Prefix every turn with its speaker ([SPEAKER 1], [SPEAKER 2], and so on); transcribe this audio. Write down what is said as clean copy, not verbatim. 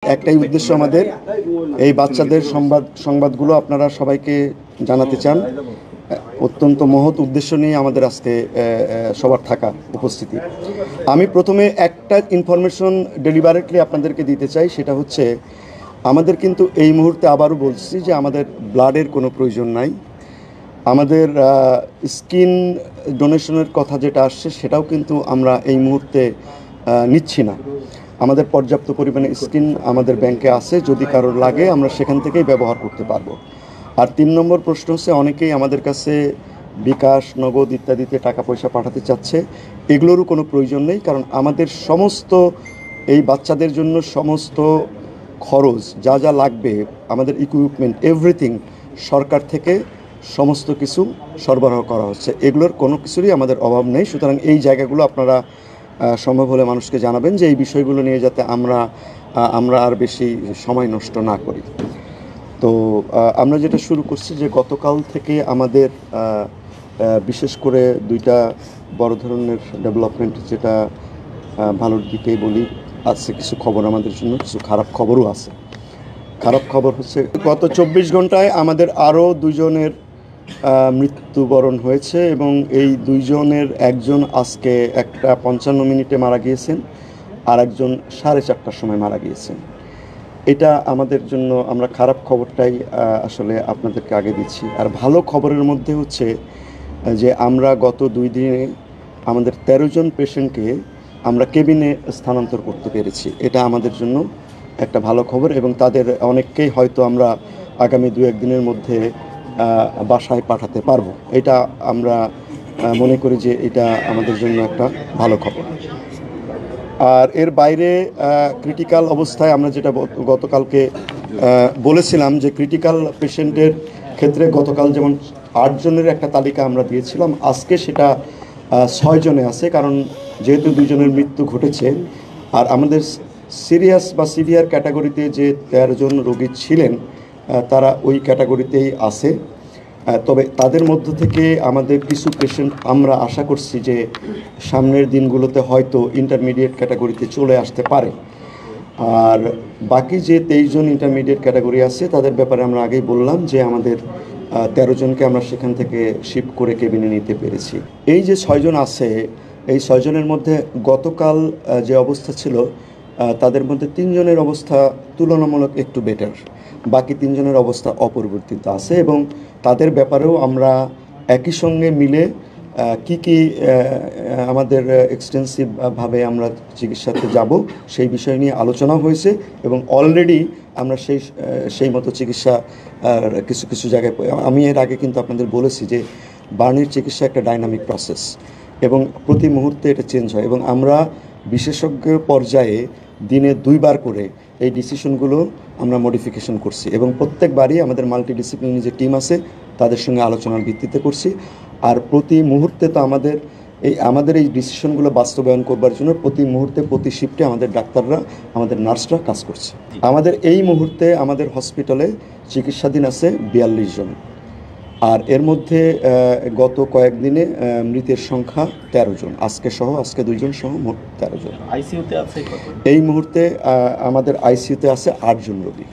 [SPEAKER 1] একটাই উদ্দেশ্য আমাদের এই বাচ্চাদের সংবাদগুলো আপনারা সবাইকে জানাতে চান। অত্যন্ত মহৎ উদ্দেশ্য নিয়ে আমাদের আজকে সবার থাকা উপস্থিতি। আমি প্রথমে একটা ইনফরমেশন ডেলিভারেটলি আপনাদেরকে দিতে চাই, সেটা হচ্ছে আমাদের কিন্তু এই মুহূর্তে আবারও বলছি যে আমাদের ব্লাডের কোনো প্রয়োজন নাই। আমাদের স্কিন ডোনেশনের কথা যেটা আসছে সেটাও কিন্তু আমরা এই মুহূর্তে নিচ্ছি না। আমাদের পর্যাপ্ত পরিমাণে স্কিন আমাদের ব্যাংকে আছে, যদি কারোর লাগে আমরা সেখান থেকেই ব্যবহার করতে পারবো। আর 3 নম্বর প্রশ্ন হচ্ছে, অনেকেই আমাদের কাছে বিকাশ, নগদ ইত্যাদিতে টাকা পয়সা পাঠাতে চাচ্ছে। এগুলোরও কোনো প্রয়োজন নেই, কারণ আমাদের সমস্ত এই বাচ্চাদের জন্য সমস্ত খরচ যা যা লাগবে, আমাদের ইকুইপমেন্ট, এভরিথিং সরকার থেকে সমস্ত কিছু সরবরাহ করা হচ্ছে। এগুলোর কোনো কিছুরই আমাদের অভাব নেই। সুতরাং এই জায়গাগুলো আপনারা সম্ভব হলে মানুষকে জানাবেন যে এই বিষয়গুলো নিয়ে যাতে আমরা আর বেশি সময় নষ্ট না করি। তো আমরা যেটা শুরু করছি যে গতকাল থেকে আমাদের বিশেষ করে 2টা বড় ধরনের ডেভেলপমেন্ট, যেটা ভালোর দিকেই বলি, আছে কিছু খবর আমাদের জন্য, কিছু খারাপ খবরও আছে। খারাপ খবর হচ্ছে গত 24 ঘন্টায় আমাদের আরও 2 জনের মৃত্যুবরণ হয়েছে, এবং এই 2 জনের একজন আজকে 1:55 মিনিটে মারা গিয়েছেন, আর একজন 4:30টার সময় মারা গিয়েছেন। এটা আমাদের জন্য, আমরা খারাপ খবরটাই আসলে আপনাদেরকে আগে দিচ্ছি। আর ভালো খবরের মধ্যে হচ্ছে যে আমরা গত 2 দিনে আমাদের 13 জন পেশেন্টকে আমরা কেবিনে স্থানান্তর করতে পেরেছি। এটা আমাদের জন্য একটা ভালো খবর, এবং তাদের অনেককেই হয়তো আমরা আগামী 2-1 দিনের মধ্যে বাসায় পাঠাতে পারবো। এটা আমরা মনে করি যে এটা আমাদের জন্য একটা ভালো খবর। আর এর বাইরে ক্রিটিক্যাল অবস্থায় আমরা যেটা গতকালকে বলেছিলাম যে ক্রিটিক্যাল পেশেন্টের ক্ষেত্রে গতকাল যেমন 8 জনের একটা তালিকা আমরা দিয়েছিলাম, আজকে সেটা 6 জনে আছে, কারণ যেহেতু 2 জনের মৃত্যু ঘটেছে। আর আমাদের সিরিয়াস বা সিভিয়ার ক্যাটাগরিতে যে 13 জন রোগী ছিলেন তারা ওই ক্যাটাগরিতেই আছে। তবে তাদের মধ্য থেকে আমাদের কিছু পেশেন্ট আমরা আশা করছি যে সামনের দিনগুলোতে হয়তো ইন্টারমিডিয়েট ক্যাটাগরিতে চলে আসতে পারে। আর বাকি যে 23 জন ইন্টারমিডিয়েট ক্যাটাগরি আছে তাদের ব্যাপারে আমরা আগেই বললাম যে আমাদের 13 জনকে আমরা সেখান থেকে শিফট করে কেবিনে নিতে পেরেছি। এই যে 6 জন আছে, এই 6 জনের মধ্যে গতকাল যে অবস্থা ছিল তাদের মধ্যে 3 জনের অবস্থা তুলনামূলক একটু বেটার, বাকি 3 জনের অবস্থা অপরিবর্তিত আছে। এবং তাদের ব্যাপারেও আমরা একই সঙ্গে মিলে কি আমাদের এক্সটেন্সিভভাবে আমরা চিকিৎসাতে যাব সেই বিষয় নিয়ে আলোচনা হয়েছে, এবং অলরেডি আমরা সেই মতো চিকিৎসা কিছু জায়গায়, আমি এর আগে কিন্তু আপনাদের বলেছি যে বার্নের চিকিৎসা একটা ডাইনামিক প্রসেস, এবং প্রতি মুহূর্তে এটা চেঞ্জ হয়, এবং আমরা বিশেষজ্ঞ পর্যায়ে দিনে 2 বার করে এই ডিসিশনগুলো আমরা মডিফিকেশন করছি, এবং প্রত্যেকবারই আমাদের মাল্টিডিসিপ্লিনারি যে টিম আছে তাদের সঙ্গে আলোচনার ভিত্তিতে করছি। আর প্রতি মুহূর্তে তো আমাদের এই ডিসিশনগুলো বাস্তবায়ন করবার জন্য প্রতি মুহূর্তে প্রতি শিফটে আমাদের ডাক্তাররা, আমাদের নার্সরা কাজ করছে। আমাদের এই মুহূর্তে আমাদের হসপিটালে চিকিৎসাধীন আছে 42 জন, আর এর মধ্যে গত কয়েকদিনে মৃতের সংখ্যা 13 জন, আজকে 2 জন সহ মোট 13 জন।
[SPEAKER 2] আইসিইউতে আছে কত?
[SPEAKER 1] এই মুহূর্তে আমাদের আইসিইউতে আছে 8 জন রোগী।